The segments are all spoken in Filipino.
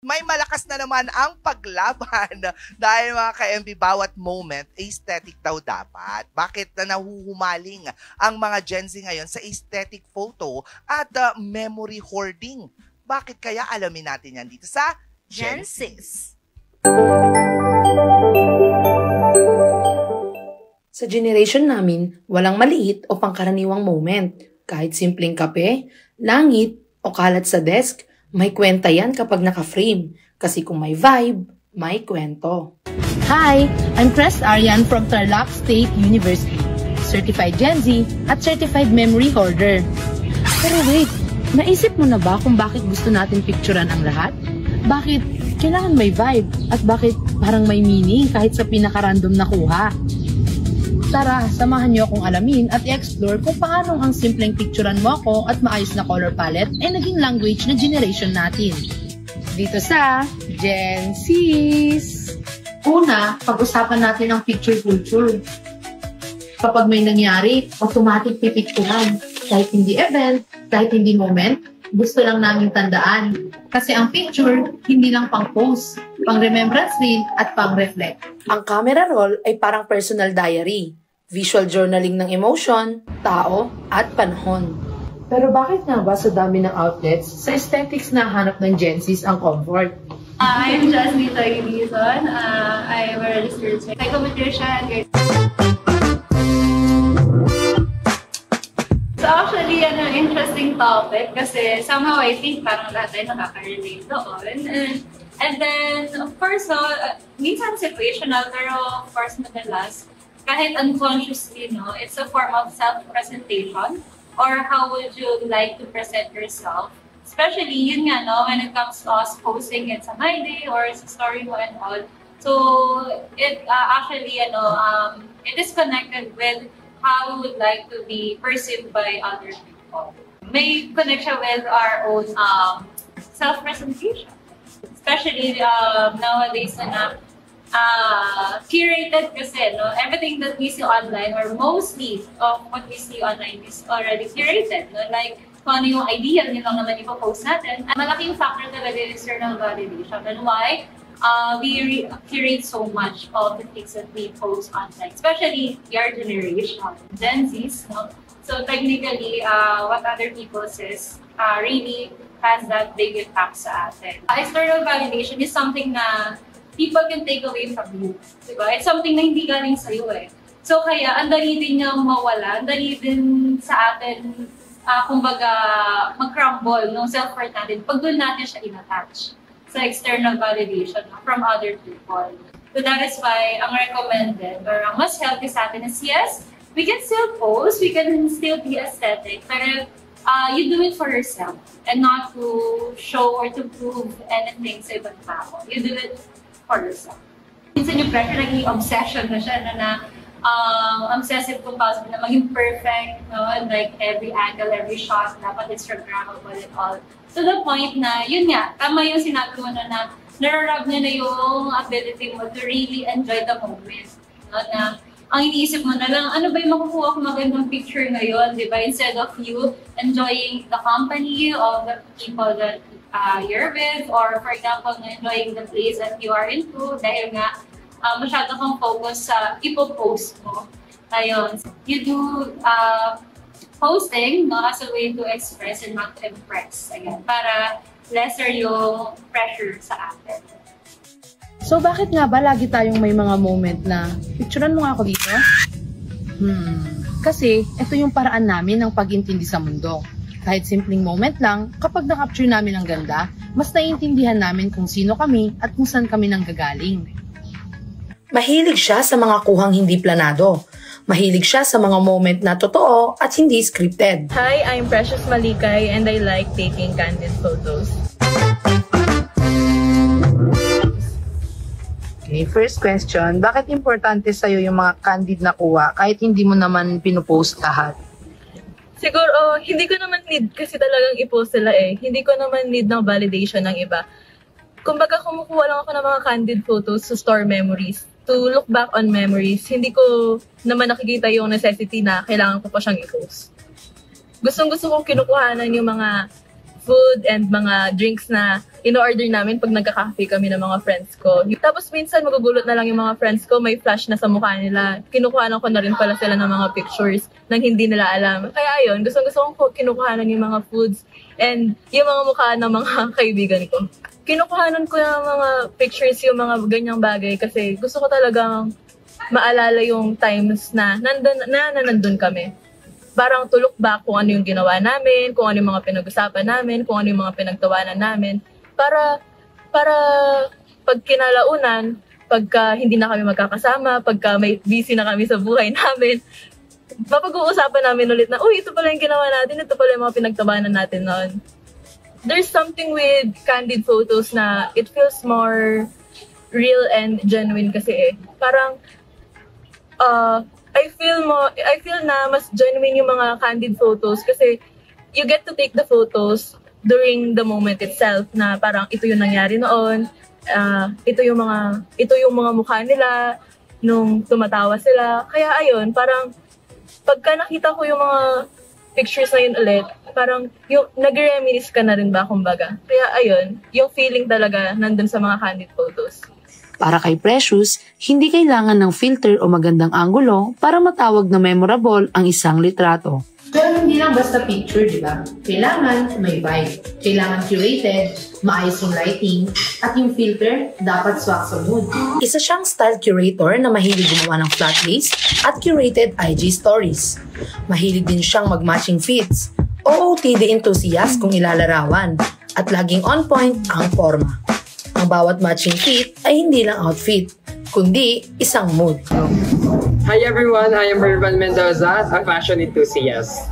May malakas na naman ang paglaban dahil mga ka-MB, bawat moment aesthetic daw dapat. Bakit na nahuhumaling ang mga Gen Z ngayon sa aesthetic photo at memory hoarding? Bakit kaya? Alamin natin yan dito sa Gen Sis. Sa generation namin, walang maliit o pangkaraniwang moment. Kahit simpleng kape, langit o kalat sa desk, may kwenta yan kapag naka-frame. Kasi kung may vibe, may kwento. Hi! I'm Crest Arian from Tarlac State University, Certified Gen Z at Certified Memory Hoarder. Pero wait, naisip mo na ba kung bakit gusto natin picturean ang lahat? Bakit kailangan may vibe? At bakit parang may meaning kahit sa pinaka-random na kuha? Tara, samahan niyo akong alamin at i-explore kung paano ang simpleng picturean mo ako at maayos na color palette ay naging language na generation natin. Dito sa Gen Sis! Una, pag-usapan natin ang picture culture. Kapag may nangyari, automatic pipicturean. Kahit hindi event, kahit hindi moment, gusto lang namin tandaan. Kasi ang picture, hindi lang pang-post, pang-remembrance din at pang-reflect. Ang camera roll ay parang personal diary, visual journaling ng emotion, tao, at panahon. Pero bakit nga ba sa dami ng outlets, sa aesthetics na hanap ng Gen Zs ang comfort? I'm Jasmita Yunizon. I'm a registered psychometrician. So actually, an interesting topic kasi somehow I think parang lahat tayo nakaka-relate doon. And then, of course, minsan situational, pero of course, madalas, kahit unconsciously, no, it's a form of self-presentation or how would you like to present yourself. Especially, yun nga, no, when it comes to us posting it sa My Day or sa story mo and all. So, it actually, it is connected with how we would like to be perceived by other people. May connection with our own self-presentation. Especially nowadays na curated kasi, no? Everything that we see online or mostly of what we see online is already curated. No? Like, kung ano yung idea, yun lang naman ipopost natin. Malaking factor talaga yung external validation. And why? We curate so much of the things that we post online, especially your generation, Gen Zs. No? So technically, what other people says really has that big impact sa atin. External validation is something na people can take away from you. Diba? It's something na hindi galing sa'yo eh. So kaya, ang dali din niyang mawala, ang dali din sa atin, kumbaga, mag-crumble ng self-worth natin pag doon natin siya in-attach sa external validation from other people. So that is why ang recommended or ang mas healthy sa atin is yes, we can still post, we can still be aesthetic, pero you do it for yourself and not to show or to prove anything sa ibang tao. You do it for yourself. Minsan yung pressure, naging obsession na siya na obsessive compulsive na maging perfect, no? And like every angle, every shot, dapat Instagrammable and all. To the point na, yun nga, tama yung sinabi mo na nararab niya na yung ability mo to really enjoy the moment. No? Na ang iniisip mo na lang, ano ba yung makukuha ko magandang picture ngayon, di ba? Instead of you enjoying the company of the people that you're with, or for example, enjoying the place that you are into, dahil nga, masyado kang focus sa ipopost mo. Ayun. You do posting, no, as a way to express and not to impress. Again, para lesser yung pressure sa atin. So bakit nga ba lagi tayong may mga moment na picturean mo nga ako dito? Kasi ito yung paraan namin ng pag-intindi sa mundo. Kahit simpleng moment lang, kapag na-capture namin ang ganda, mas naiintindihan namin kung sino kami at kung saan kami nanggagaling. Mahilig siya sa mga kuhang hindi planado. Mahilig siya sa mga moment na totoo at hindi scripted. Hi, I'm Precious Malikay and I like taking candid photos. Okay, first question, bakit importante sa'yo yung mga candid na kuha kahit hindi mo naman pinupost lahat? Siguro, hindi ko naman need kasi talagang i-post sila eh. Hindi ko naman need ng validation ng iba. Kumbaga, kumukuha lang ako ng mga candid photos to store memories, to look back on memories. Hindi ko naman nakikita yung necessity na kailangan ko pa siyang i-post. Gustong-gusto kong kinukuhanan yung mga food and mga drinks na in-order namin pag nagka-cafe kami ng mga friends ko. Tapos minsan magugulot na lang yung mga friends ko, may flash na sa mukha nila. Kinukuhanan ko na rin pala sila ng mga pictures nang hindi nila alam. Kaya ayun, gusto ko kinukuhanan yung mga foods and yung mga mukha ng mga kaibigan ko. Kinukuhanan ko yung mga pictures, yung mga ganyang bagay kasi gusto ko talagang maalala yung times na nandun kami. Parang to look back kung ano yung ginawa namin, kung ano yung mga pinag-usapan namin, kung ano yung mga pinagtawanan namin. Para pag kinalaunan, pagka hindi na kami magkakasama, pagka may busy na kami sa buhay namin, mapag-uusapan namin ulit na, uy, ito pala yung ginawa natin, ito pala yung mga pinagtawanan natin noon. There's something with candid photos na it feels more real and genuine kasi Parang, I feel na mas genuine yung mga candid photos kasi you get to take the photos during the moment itself na parang ito yung nangyari noon, ito yung mga mukha nila nung tumatawa sila. Kaya ayun, parang pagka nakita ko yung mga pictures na yun ulit, parang yung nag-reminisce ka na rin ba kumbaga. Kaya ayun, yung feeling talaga nandun sa mga candid photos. Para kay Precious, hindi kailangan ng filter o magandang anggulo para matawag na memorable ang isang litrato. Pero hindi lang basta picture, di ba? Kailangan may vibe. Kailangan curated, maayos yung lighting, at yung filter dapat swak sa mood. Isa siyang style curator na mahilig gumawa ng flat lace at curated IG stories. Mahilig din siyang mag-matching fits. OOTD enthusiast kung ilalarawan at laging on point ang forma. Ang bawat matching fit ay hindi lang outfit, kundi isang mood. Hi everyone, I am Mervan Mendoza, a fashion enthusiast.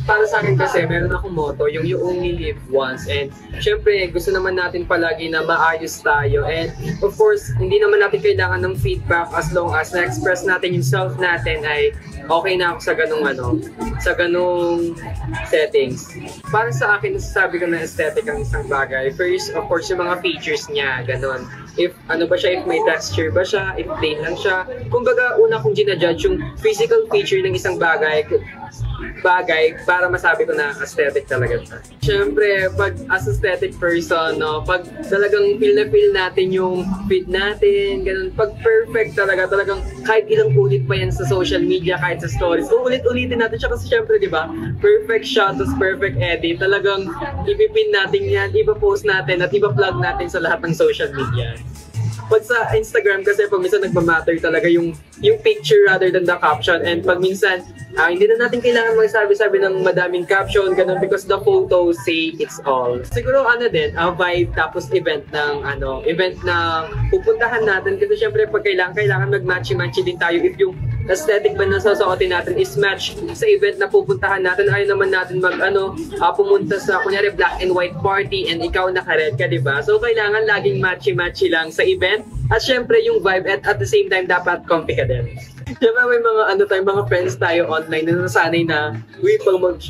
Para sa akin kasi, meron akong motto, yung you only live once. And syempre, gusto naman natin palagi na maayos tayo. And of course, hindi naman natin kailangan ng feedback as long as na-express natin yung self natin ay okay na ako sa ganung settings. Para sa akin, nasasabi ko na aesthetic ang isang bagay. First, of course, yung mga features niya, ganun. If ano ba siya, if may texture ba siya, if plain lang siya. Kumbaga, una kong ginajudge yung physical feature ng isang bagay para masabi ko na aesthetic talaga siya. Siyempre, pag as aesthetic person, no, pag talagang feel natin yung fit natin, ganun, pag perfect talagang kahit ilang ulit pa yan sa social media, kahit sa stories, ulit-ulitin natin siya kasi siyempre, di ba, perfect shot, tapos perfect edit, talagang ipipin natin yan, ipapost natin at ipa-plug natin sa lahat ng social media. Pag sa Instagram kasi pag minsan nagmamatter talaga yung picture rather than the caption, and pag minsan hindi na natin kailangan magsabi-sabi ng madaming caption ganun because the photos say it's all. Siguro vibe tapos event ng pupuntahan natin kasi syempre pag kailangan mag-matchy-matchy din tayo if yung aesthetic ba na susuotin natin is match sa event na pupuntahan natin. Ayaw naman natin pumunta sa kunyari black and white party and ikaw naka-red ka, diba? So kailangan laging matchy-matchy lang sa event at syempre yung vibe at the same time dapat comfy ka din. Siyempre may mga friends tayo online na nasanay na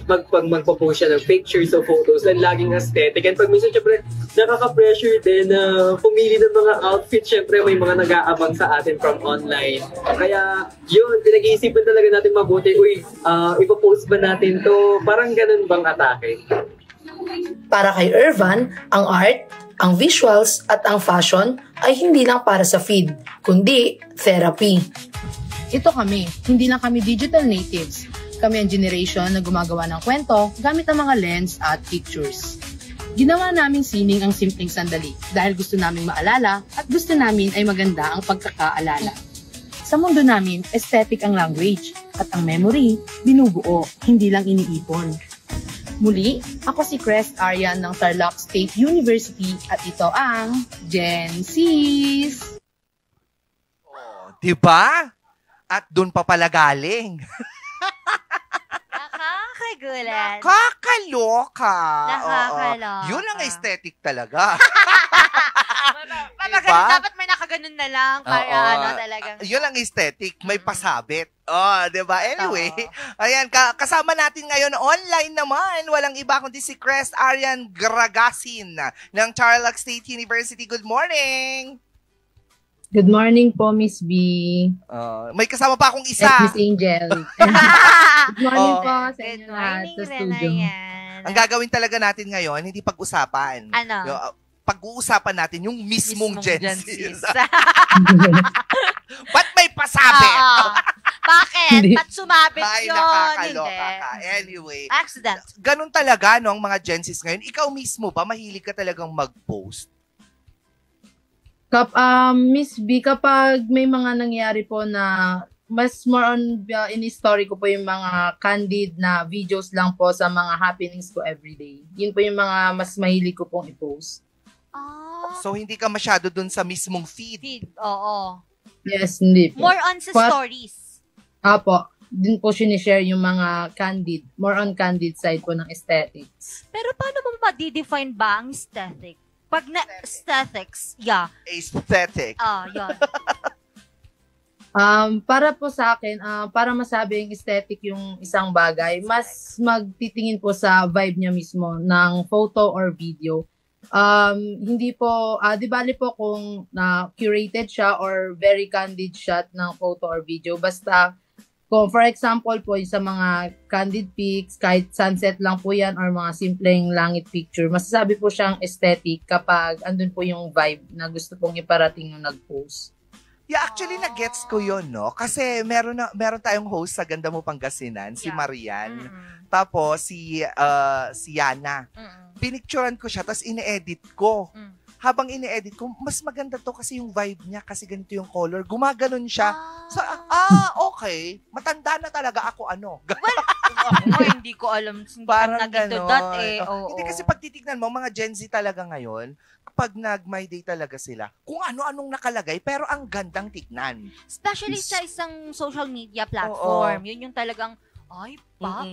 pag magpo-post siya ng pictures o photos na laging aesthetic. And pag minsan siyempre nakaka-pressure din na pumili ng mga outfits, siyempre may mga nag-aabang sa atin from online. Kaya yun, pinag-iisipan talaga natin mabuti, ipo-post ba natin to? Parang ganun bang atake? Para kay Irvan, ang art, ang visuals at ang fashion ay hindi lang para sa feed, kundi therapy. Ito kami, hindi lang kami digital natives. Kami ang generation na gumagawa ng kwento gamit ang mga lens at pictures. Ginawa naming sining ang simpleng sandali dahil gusto naming maalala at gusto namin ay maganda ang pagkakaalala. Sa mundo namin, aesthetic ang language at ang memory, binubuo, hindi lang iniipon. Muli, ako si Crest Aryan ng Tarlac State University at ito ang Gen Z's. Oh, diba? At doon pa pala galing. Nakakagulat. Nakakaloka. Nakakaloka. Yun ang aesthetic talaga. Diba? Dapat may nakaganon na lang para talagang... Yun ang aesthetic, may pasabit. Diba? Anyway, ayan, kasama natin ngayon online naman. Walang iba kundi si Crest Aryan Gragasin ng Tarlac State University. Good morning! Good morning po, Miss B. May kasama pa akong isa. At Miss Angel. Good morning po sa Good inyo lahat morning, sa studio. Renayan. Ang gagawin talaga natin ngayon, hindi pag-usapan. Ano? Pag-uusapan natin yung mismong Gen Z. Zs. Ba't may pasabi? Oo. Bakit? Hindi. Ba't sumabit Ay, yun? nakakaloka Hindi. ka. Anyway, Accident. ganun talaga no, ang mga Gen Zs ngayon. Ikaw mismo ba, mahilig ka talagang mag-post? Miss B, kapag may mga nangyari po na mas more on in-story ko po yung mga candid na videos lang po sa mga happenings ko everyday. Yun po yung mga mas mahilig ko pong i-post. So, hindi ka masyado dun sa mismong feed. Feed. Oo. Yes, hindi po. More on sa stories. Apo, din po sinishare yung mga candid, more on candid side po ng aesthetics. Pero paano mo ma-define ba ang aesthetic? Pag na aesthetics, yeah. Aesthetic. Yun. Para po sa akin, para masabing aesthetic yung isang bagay, mas magtitingin po sa vibe niya mismo ng photo or video. Hindi po, di bali po kung curated siya or very candid shot ng photo or video. Basta, kung for example po, sa mga candid pics, kahit sunset lang po yan or mga simpleng langit picture, masasabi po siyang aesthetic kapag andun po yung vibe na gusto pong iparating yung nag-post. Yeah, actually, na-gets ko yun, no? Kasi meron tayong host sa Ganda Mo Pangasinan, si Marian. Tapos, si Yana. Pinicturean ko siya, tapos ine-edit ko. Habang ine-edit ko, mas maganda to kasi yung vibe niya, kasi ganito yung color. Gumaganon siya. So, okay. Matanda na talaga ako, ano. Hindi ko alam. Parang naging ganon. Hindi kasi pag titignan mo, mga Gen Z talaga ngayon, kapag nag-My Day talaga sila, kung ano-anong nakalagay, pero ang gandang tignan. Especially sa isang social media platform. Yun yung talagang, ay, pa.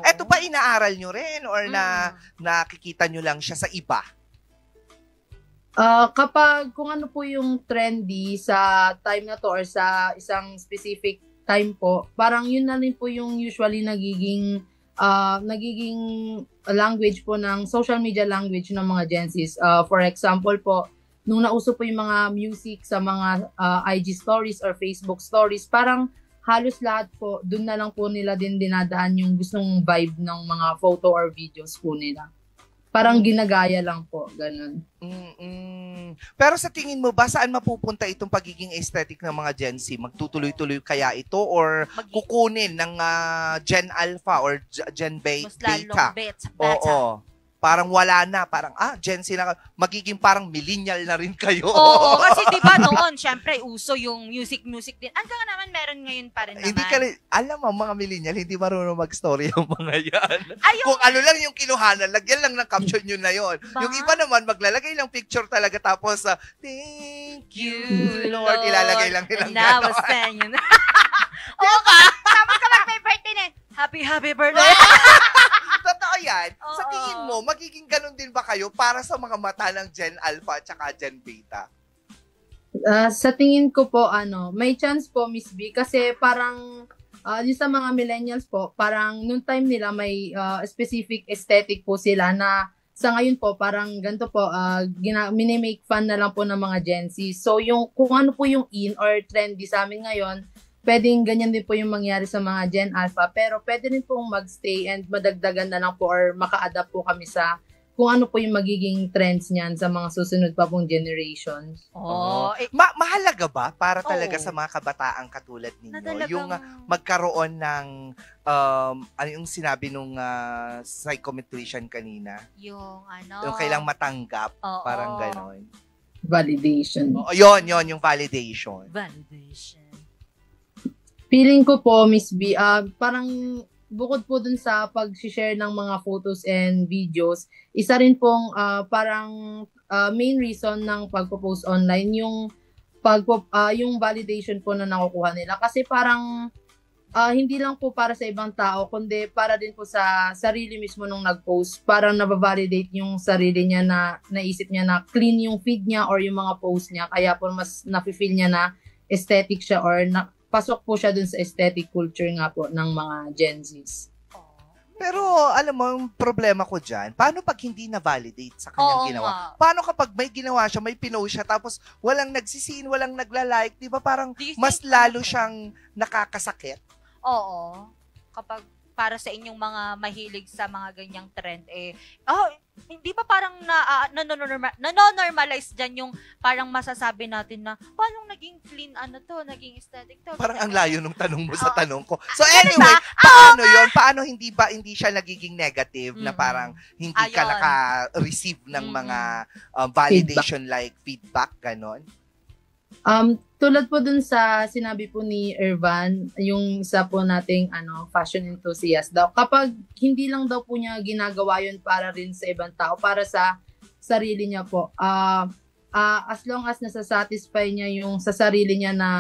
Eto ba, inaaral nyo rin? Or nakikita nyo lang siya sa iba? Kapag kung ano po yung trendy sa time na to or sa isang specific time po, parang yun na rin po yung usually nagiging language po ng social media language ng mga Gen Zs. For example po, nung nauso po yung mga music sa mga IG stories or Facebook stories, parang halos lahat po, dun na lang po nila din dinadaan yung gustong vibe ng mga photo or videos po nila. Parang ginagaya lang po, ganun. Pero sa tingin mo ba, saan mapupunta itong pagiging aesthetic ng mga Gen Z? Magtutuloy-tuloy kaya ito or kukunin ng Gen Alpha or Gen Beta? Mas lalong beta. Oo. Parang wala na. Parang, Gen Z na. Magiging parang millennial na rin kayo. Oo, kasi diba noon, syempre, uso yung music din. Hanggang naman meron ngayon pa rin naman. Hindi ka rin, alam mo, mga millennial, hindi marunong mag-story yung mga yan. Ayun. Kung ano lang yung kinuhanan, lagyan lang ng caption yun na yun. Yung iba naman, maglalagay lang picture talaga tapos, thank you, Lord. Ilalagay lang nilang gano'n. And I was saying yun. Oo ba? Tapos kapag may birthday na, happy birthday. Totoo yan. Oo. Sa tingin mo, magiging ganun din ba kayo para sa mga mata ng Gen Alpha at saka Gen Beta? Sa tingin ko po, may chance po, Miss B, kasi parang yung sa mga millennials po, parang nung time nila may specific aesthetic po sila na sa ngayon po, parang ganito po, minimake fun na lang po ng mga Gen Z. So, kung ano po yung in or trendy sa amin ngayon, pwedeng ganyan din po yung mangyari sa mga Gen Alpha, pero pwede rin pong magstay and madagdagan na lang po or maka-adapt po kami sa kung ano po yung magiging trends niyan sa mga susunod pa pong generations. Mahalaga ba para talaga sa mga kabataang katulad ninyo yung magkaroon ng ano yung sinabi nung psychometrician kanina? Yung kailang matanggap, parang ganon. Validation. Yun, yung validation. Feeling ko po, Miss B, parang bukod po dun sa pag-share ng mga photos and videos, isa rin pong parang main reason ng pagpo-post online yung validation po na nakukuha nila. Kasi parang hindi lang po para sa ibang tao, kundi para din po sa sarili mismo nung nag-post. Parang nabavalidate yung sarili niya na naisip niya na clean yung feed niya or yung mga post niya. Kaya po mas nafe-feel niya na aesthetic siya or pasok po siya dun sa aesthetic culture nga po ng mga Gen Zs. Pero alam mo, yung problema ko dyan, paano pag hindi na-validate sa kanyang Oo ginawa? nga. Paano kapag may ginawa siya, may pinost siya, tapos walang nagsisin, walang nagla-like, di ba parang Do you mas think, lalo siyang nakakasakit? Oo. Kapag para sa inyong mga mahilig sa mga ganyang trend, hindi ba parang nanonormalize dyan yung parang masasabi natin na paano naging clean naging aesthetic to. Parang ang layo nung tanong mo sa Oo. tanong ko. So anyway, paano yun? Paano hindi siya nagiging negative na parang hindi ka Ayun. naka-receive ng mga validation like feedback, ganon? Tulad po dun sa sinabi po ni Irvan, yung isa po nating fashion enthusiast daw, kapag hindi lang daw po niya ginagawa yun para rin sa ibang tao, para sa sarili niya po, as long as nasasatisfy niya yung sa sarili niya na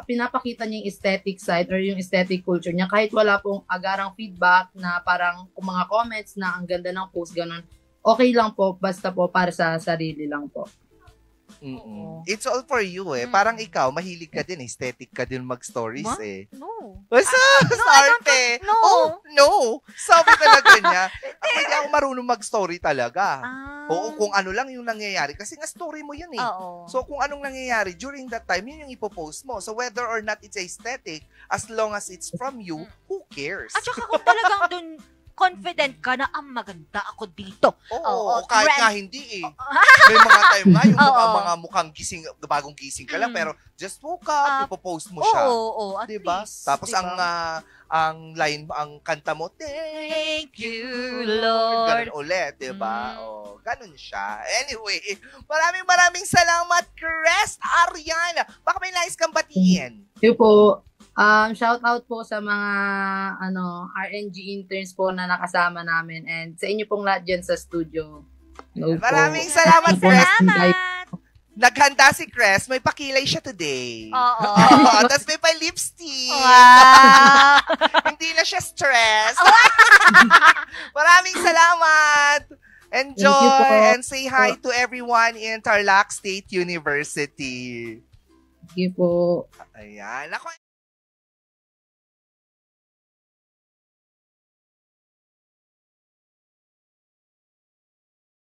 pinapakita niya yung aesthetic side or yung aesthetic culture niya, kahit wala pong agarang feedback na parang kung mga comments na ang ganda ng post, ganun, okay lang po, basta po para sa sarili lang po. It's all for you Parang ikaw, mahilig ka din, aesthetic ka din mag-stories No. Basta, sarte. No. Oh, no. Sabi talaga niya. Ako hindi ako marunong mag-story talaga. Oo, kung ano lang yung nangyayari. Kasi nga story mo yun Oo. So, kung anong nangyayari during that time, yun yung ipopost mo. So, whether or not it's aesthetic, as long as it's from you, who cares? At saka kung talagang dun confident ka na maganda ako dito. Oo, kahit nga hindi May mga time nga yung mga mukhang gising, bagong gising ka lang, pero just woke up, ipopost mo siya. Oo, at diba? least. Tapos diba? ang line, ang kanta mo, Thank you, Lord. Ganun ulit, diba? Ganun siya. Anyway, maraming salamat, Crest Ariana. Baka may nais kang batiin. Yun po. Shout out po sa mga RNG interns po na nakasama namin and sa inyo pong lahat dyan sa studio. Maraming salamat, Crest. Salamat. Naghanda si Crest. May pakilay siya today. Oo. Tapos may pa-lipstick. Wow. Hindi na siya stressed. Maraming salamat. Enjoy and say hi to everyone in Tarlac State University. Thank you po. Ayan. Ako